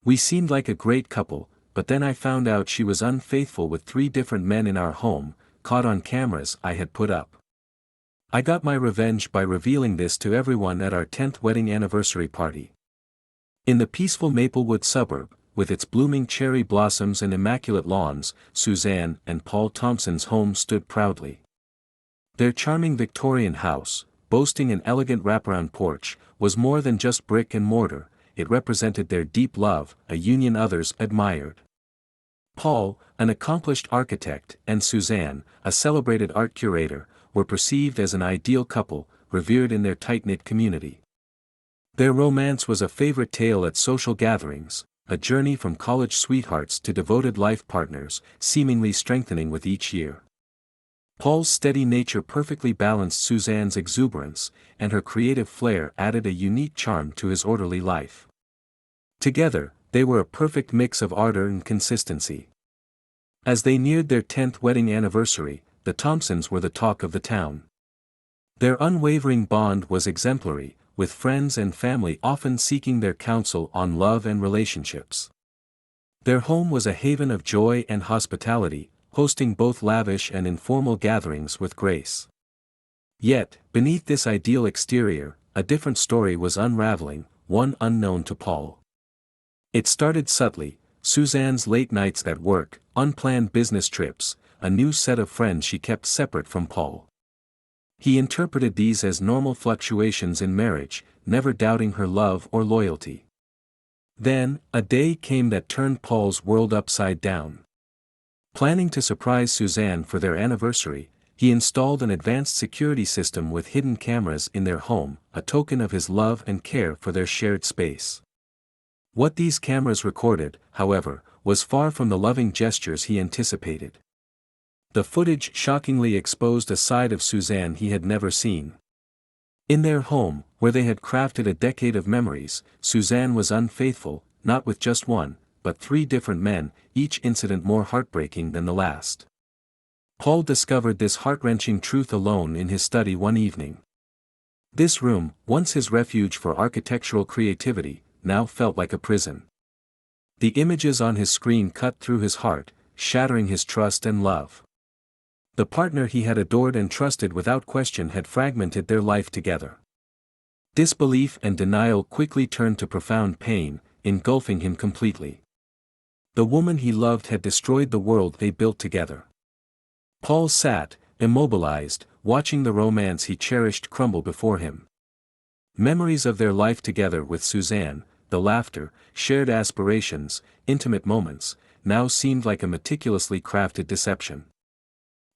We seemed like a great couple, but then I found out she was unfaithful with 3 different men in our home, caught on cameras I had put up. I got my revenge by revealing this to everyone at our 10th wedding anniversary party. In the peaceful Maplewood suburb, with its blooming cherry blossoms and immaculate lawns, Suzanne and Paul Thompson's home stood proudly. Their charming Victorian house, boasting an elegant wraparound porch, was more than just brick and mortar. It represented their deep love, a union others admired. Paul, an accomplished architect, and Suzanne, a celebrated art curator, were perceived as an ideal couple, revered in their tight-knit community. Their romance was a favorite tale at social gatherings, a journey from college sweethearts to devoted life partners, seemingly strengthening with each year. Paul's steady nature perfectly balanced Suzanne's exuberance, and her creative flair added a unique charm to his orderly life. Together, they were a perfect mix of ardor and consistency. As they neared their 10th wedding anniversary, the Thompsons were the talk of the town. Their unwavering bond was exemplary, with friends and family often seeking their counsel on love and relationships. Their home was a haven of joy and hospitality, hosting both lavish and informal gatherings with grace. Yet, beneath this ideal exterior, a different story was unraveling, one unknown to Paul. It started subtly: Suzanne's late nights at work, unplanned business trips, a new set of friends she kept separate from Paul. He interpreted these as normal fluctuations in marriage, never doubting her love or loyalty. Then, a day came that turned Paul's world upside down. Planning to surprise Suzanne for their anniversary, he installed an advanced security system with hidden cameras in their home, a token of his love and care for their shared space. What these cameras recorded, however, was far from the loving gestures he anticipated. The footage shockingly exposed a side of Suzanne he had never seen. In their home, where they had crafted a decade of memories, Suzanne was unfaithful, not with just one, but 3 different men, each incident more heartbreaking than the last. Paul discovered this heart-wrenching truth alone in his study one evening. This room, once his refuge for architectural creativity, now felt like a prison. The images on his screen cut through his heart, shattering his trust and love. The partner he had adored and trusted without question had fragmented their life together. Disbelief and denial quickly turned to profound pain, engulfing him completely. The woman he loved had destroyed the world they built together. Paul sat, immobilized, watching the romance he cherished crumble before him. Memories of their life together with Suzanne, the laughter, shared aspirations, intimate moments, now seemed like a meticulously crafted deception.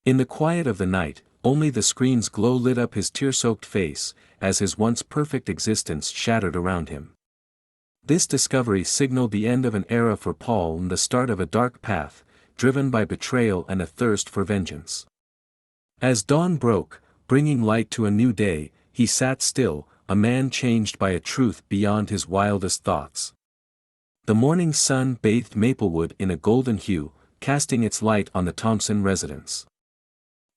In the quiet of the night, only the screen's glow lit up his tear-soaked face, as his once perfect existence shattered around him. This discovery signaled the end of an era for Paul and the start of a dark path, driven by betrayal and a thirst for vengeance. As dawn broke, bringing light to a new day, he sat still, a man changed by a truth beyond his wildest thoughts. The morning sun bathed Maplewood in a golden hue, casting its light on the Thompson residence.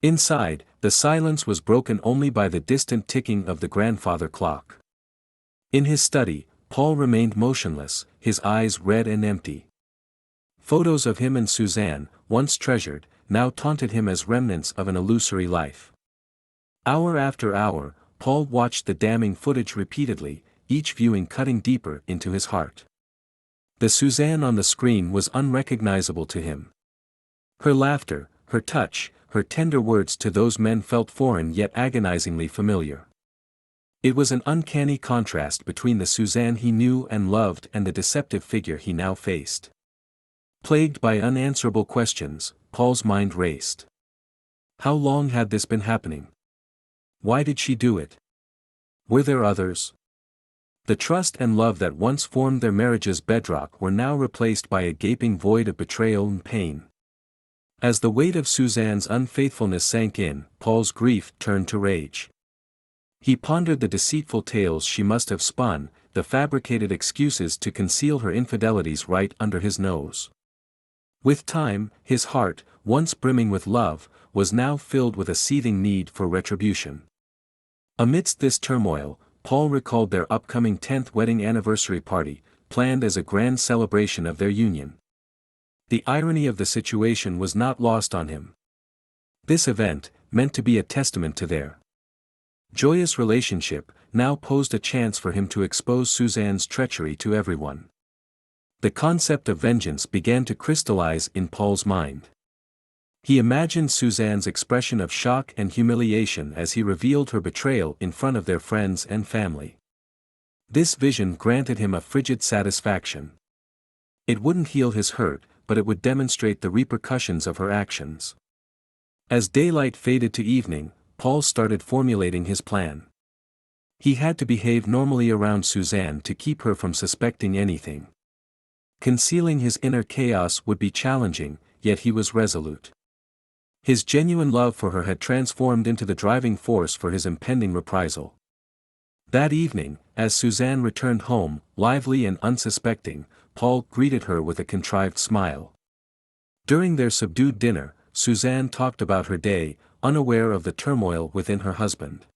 Inside, the silence was broken only by the distant ticking of the grandfather clock. In his study, Paul remained motionless, his eyes red and empty. Photos of him and Suzanne, once treasured, now taunted him as remnants of an illusory life. Hour after hour, Paul watched the damning footage repeatedly, each viewing cutting deeper into his heart. The Suzanne on the screen was unrecognizable to him. Her laughter, her touch, her tender words to those men felt foreign yet agonizingly familiar. It was an uncanny contrast between the Suzanne he knew and loved and the deceptive figure he now faced. Plagued by unanswerable questions, Paul's mind raced. How long had this been happening? Why did she do it? Were there others? The trust and love that once formed their marriage's bedrock were now replaced by a gaping void of betrayal and pain. As the weight of Suzanne's unfaithfulness sank in, Paul's grief turned to rage. He pondered the deceitful tales she must have spun, the fabricated excuses to conceal her infidelities right under his nose. With time, his heart, once brimming with love, was now filled with a seething need for retribution. Amidst this turmoil, Paul recalled their upcoming 10th wedding anniversary party, planned as a grand celebration of their union. The irony of the situation was not lost on him. This event, meant to be a testament to their joyous relationship, now posed a chance for him to expose Suzanne's treachery to everyone. The concept of vengeance began to crystallize in Paul's mind. He imagined Suzanne's expression of shock and humiliation as he revealed her betrayal in front of their friends and family. This vision granted him a frigid satisfaction. It wouldn't heal his hurt, but it would demonstrate the repercussions of her actions. As daylight faded to evening, Paul started formulating his plan. He had to behave normally around Suzanne to keep her from suspecting anything. Concealing his inner chaos would be challenging, yet he was resolute. His genuine love for her had transformed into the driving force for his impending reprisal. That evening, as Suzanne returned home, lively and unsuspecting, Paul greeted her with a contrived smile. During their subdued dinner, Suzanne talked about her day, unaware of the turmoil within her husband.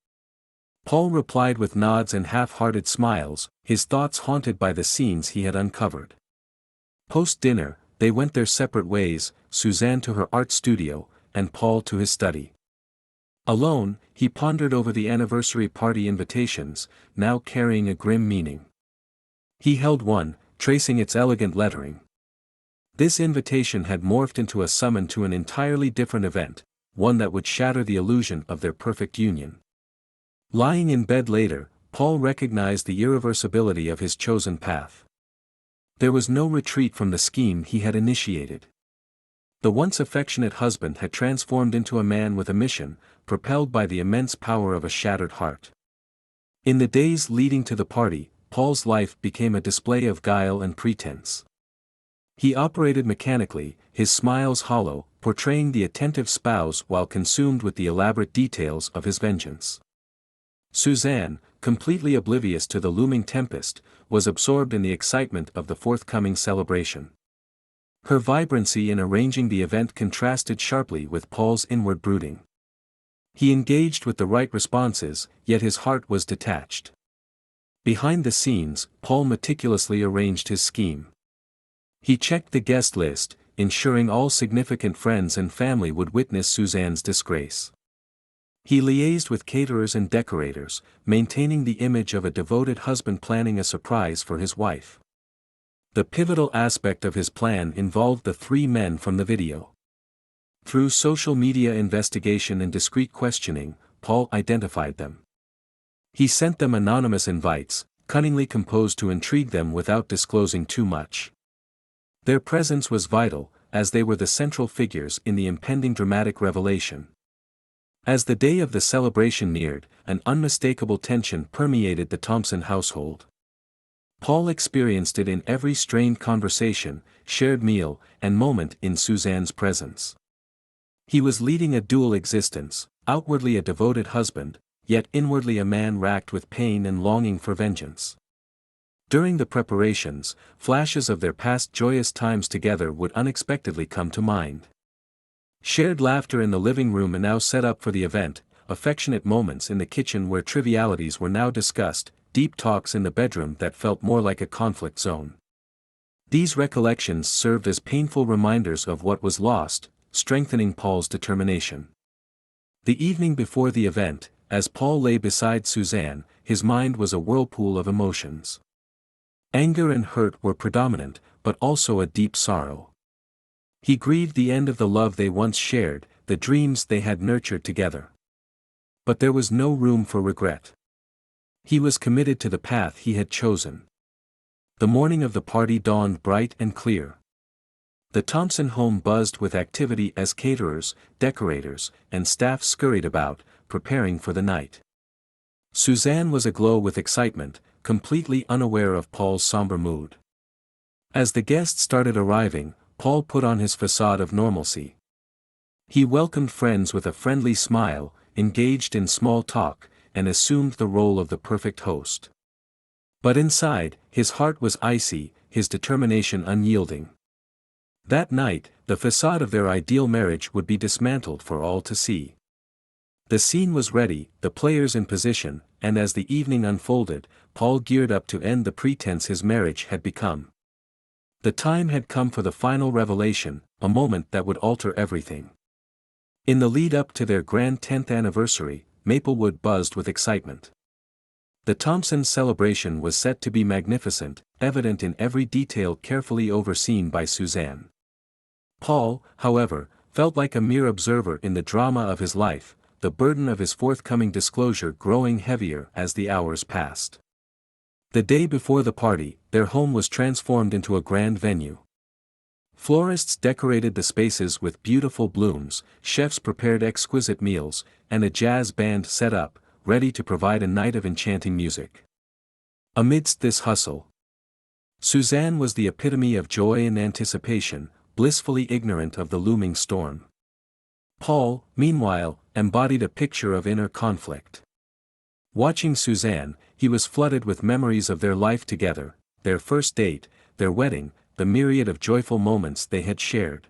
Paul replied with nods and half-hearted smiles, his thoughts haunted by the scenes he had uncovered. Post-dinner, they went their separate ways, Suzanne to her art studio, and Paul to his study. Alone, he pondered over the anniversary party invitations, now carrying a grim meaning. He held one, tracing its elegant lettering. This invitation had morphed into a summon to an entirely different event, one that would shatter the illusion of their perfect union. Lying in bed later, Paul recognized the irreversibility of his chosen path. There was no retreat from the scheme he had initiated. The once affectionate husband had transformed into a man with a mission, propelled by the immense power of a shattered heart. In the days leading to the party, Paul's life became a display of guile and pretense. He operated mechanically, his smiles hollow, portraying the attentive spouse while consumed with the elaborate details of his vengeance. Suzanne, completely oblivious to the looming tempest, was absorbed in the excitement of the forthcoming celebration. Her vibrancy in arranging the event contrasted sharply with Paul's inward brooding. He engaged with the right responses, yet his heart was detached. Behind the scenes, Paul meticulously arranged his scheme. He checked the guest list, ensuring all significant friends and family would witness Suzanne's disgrace. He liaised with caterers and decorators, maintaining the image of a devoted husband planning a surprise for his wife. The pivotal aspect of his plan involved the three men from the video. Through social media investigation and discreet questioning, Paul identified them. He sent them anonymous invites, cunningly composed to intrigue them without disclosing too much. Their presence was vital, as they were the central figures in the impending dramatic revelation. As the day of the celebration neared, an unmistakable tension permeated the Thompson household. Paul experienced it in every strained conversation, shared meal, and moment in Suzanne's presence. He was leading a dual existence, outwardly a devoted husband, yet inwardly a man racked with pain and longing for vengeance. During the preparations, flashes of their past joyous times together would unexpectedly come to mind. Shared laughter in the living room and now set up for the event, affectionate moments in the kitchen where trivialities were now discussed, deep talks in the bedroom that felt more like a conflict zone. These recollections served as painful reminders of what was lost, strengthening Paul's determination. The evening before the event, as Paul lay beside Suzanne, his mind was a whirlpool of emotions. Anger and hurt were predominant, but also a deep sorrow. He grieved the end of the love they once shared, the dreams they had nurtured together. But there was no room for regret. He was committed to the path he had chosen. The morning of the party dawned bright and clear. The Thompson home buzzed with activity as caterers, decorators, and staff scurried about, preparing for the night. Suzanne was aglow with excitement, completely unaware of Paul's somber mood. As the guests started arriving, Paul put on his facade of normalcy. He welcomed friends with a friendly smile, engaged in small talk, and assumed the role of the perfect host. But inside, his heart was icy, his determination unyielding. That night, the facade of their ideal marriage would be dismantled for all to see. The scene was ready, the players in position, and as the evening unfolded, Paul geared up to end the pretense his marriage had become. The time had come for the final revelation, a moment that would alter everything. In the lead-up to their grand 10th anniversary, Maplewood buzzed with excitement. The Thompsons' celebration was set to be magnificent, evident in every detail carefully overseen by Suzanne. Paul, however, felt like a mere observer in the drama of his life, the burden of his forthcoming disclosure growing heavier as the hours passed. The day before the party, their home was transformed into a grand venue. Florists decorated the spaces with beautiful blooms, chefs prepared exquisite meals, and a jazz band set up, ready to provide a night of enchanting music. Amidst this hustle, Suzanne was the epitome of joy and anticipation, blissfully ignorant of the looming storm. Paul, meanwhile, embodied a picture of inner conflict. Watching Suzanne, he was flooded with memories of their life together, their first date, their wedding, the myriad of joyful moments they had shared.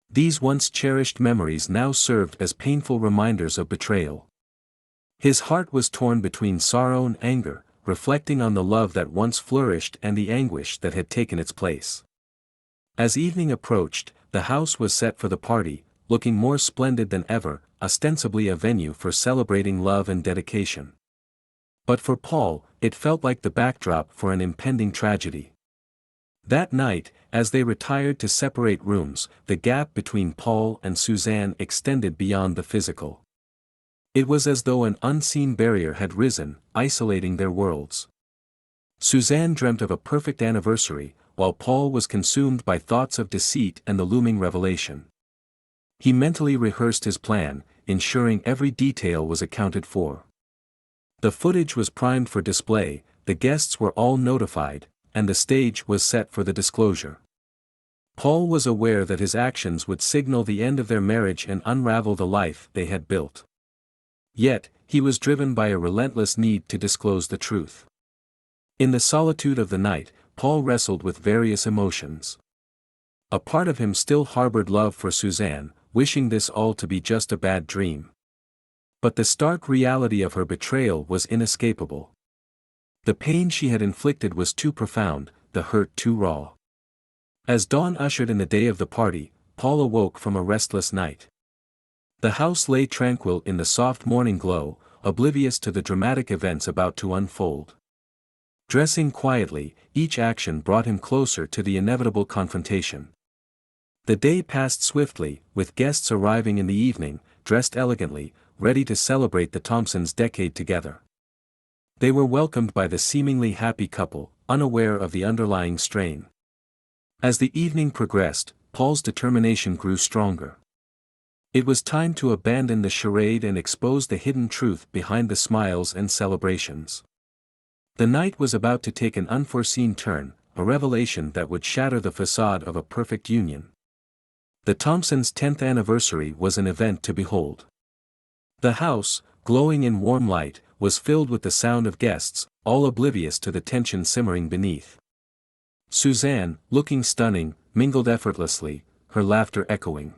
These once cherished memories now served as painful reminders of betrayal. His heart was torn between sorrow and anger, reflecting on the love that once flourished and the anguish that had taken its place. As evening approached, the house was set for the party, looking more splendid than ever, ostensibly a venue for celebrating love and dedication. But for Paul, it felt like the backdrop for an impending tragedy. That night, as they retired to separate rooms, the gap between Paul and Suzanne extended beyond the physical. It was as though an unseen barrier had risen, isolating their worlds. Suzanne dreamt of a perfect anniversary, while Paul was consumed by thoughts of deceit and the looming revelation. He mentally rehearsed his plan, ensuring every detail was accounted for. The footage was primed for display, the guests were all notified, and the stage was set for the disclosure. Paul was aware that his actions would signal the end of their marriage and unravel the life they had built. Yet, he was driven by a relentless need to disclose the truth. In the solitude of the night, Paul wrestled with various emotions. A part of him still harbored love for Suzanne, wishing this all to be just a bad dream. But the stark reality of her betrayal was inescapable. The pain she had inflicted was too profound, the hurt too raw. As dawn ushered in the day of the party, Paul awoke from a restless night. The house lay tranquil in the soft morning glow, oblivious to the dramatic events about to unfold. Dressing quietly, each action brought him closer to the inevitable confrontation. The day passed swiftly, with guests arriving in the evening, dressed elegantly, ready to celebrate the Thompsons' decade together. They were welcomed by the seemingly happy couple, unaware of the underlying strain. As the evening progressed, Paul's determination grew stronger. It was time to abandon the charade and expose the hidden truth behind the smiles and celebrations. The night was about to take an unforeseen turn, a revelation that would shatter the facade of a perfect union. The Thompsons' 10th anniversary was an event to behold. The house, glowing in warm light, was filled with the sound of guests, all oblivious to the tension simmering beneath. Suzanne, looking stunning, mingled effortlessly, her laughter echoing.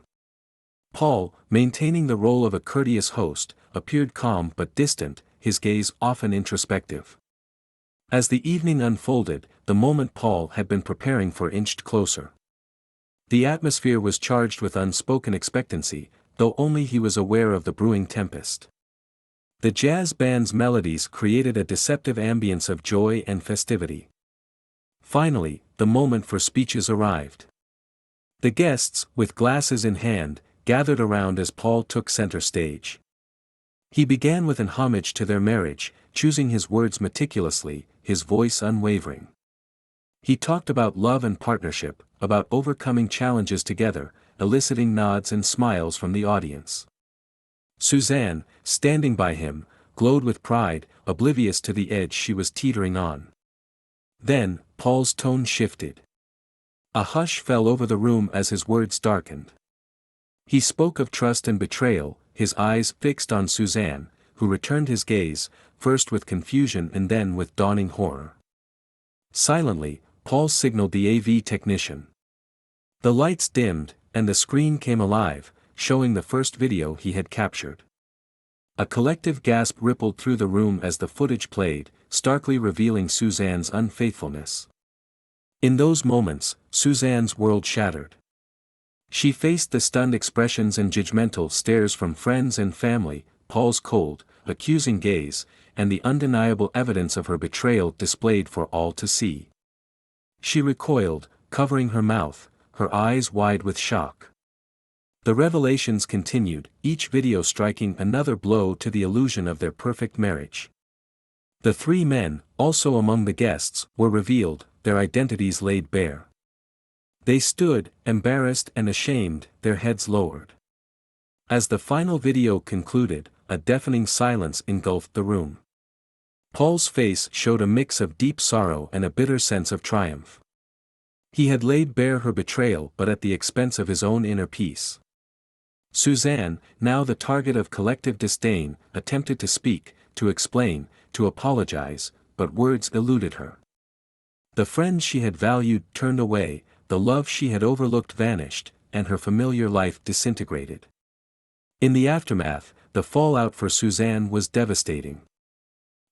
Paul, maintaining the role of a courteous host, appeared calm but distant, his gaze often introspective. As the evening unfolded, the moment Paul had been preparing for inched closer. The atmosphere was charged with unspoken expectancy, though only he was aware of the brewing tempest. The jazz band's melodies created a deceptive ambience of joy and festivity. Finally, the moment for speeches arrived. The guests, with glasses in hand, gathered around as Paul took center stage. He began with an homage to their marriage, choosing his words meticulously, his voice unwavering. He talked about love and partnership, about overcoming challenges together, eliciting nods and smiles from the audience. Suzanne, standing by him, glowed with pride, oblivious to the edge she was teetering on. Then, Paul's tone shifted. A hush fell over the room as his words darkened. He spoke of trust and betrayal, his eyes fixed on Suzanne, who returned his gaze, first with confusion and then with dawning horror. Silently, Paul signaled the AV technician. The lights dimmed, and the screen came alive, showing the first video he had captured. A collective gasp rippled through the room as the footage played, starkly revealing Suzanne's unfaithfulness. In those moments, Suzanne's world shattered. She faced the stunned expressions and judgmental stares from friends and family, Paul's cold, accusing gaze, and the undeniable evidence of her betrayal displayed for all to see. She recoiled, covering her mouth, her eyes wide with shock. The revelations continued, each video striking another blow to the illusion of their perfect marriage. The three men, also among the guests, were revealed, their identities laid bare. They stood, embarrassed and ashamed, their heads lowered. As the final video concluded, a deafening silence engulfed the room. Paul's face showed a mix of deep sorrow and a bitter sense of triumph. He had laid bare her betrayal but at the expense of his own inner peace. Suzanne, now the target of collective disdain, attempted to speak, to explain, to apologize, but words eluded her. The friends she had valued turned away, the love she had overlooked vanished, and her familiar life disintegrated. In the aftermath, the fallout for Suzanne was devastating.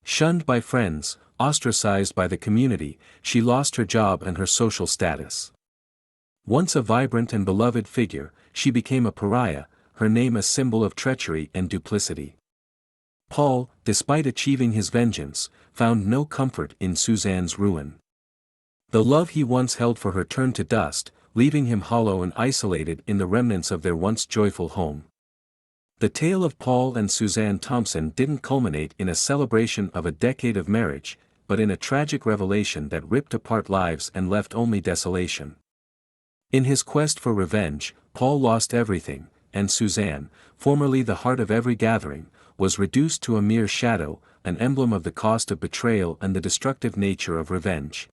Shunned by friends, ostracized by the community, she lost her job and her social status. Once a vibrant and beloved figure, she became a pariah, her name a symbol of treachery and duplicity. Paul, despite achieving his vengeance, found no comfort in Suzanne's ruin. The love he once held for her turned to dust, leaving him hollow and isolated in the remnants of their once joyful home. The tale of Paul and Suzanne Thompson didn't culminate in a celebration of a decade of marriage, but in a tragic revelation that ripped apart lives and left only desolation. In his quest for revenge, Paul lost everything, and Suzanne, formerly the heart of every gathering, was reduced to a mere shadow, an emblem of the cost of betrayal and the destructive nature of revenge.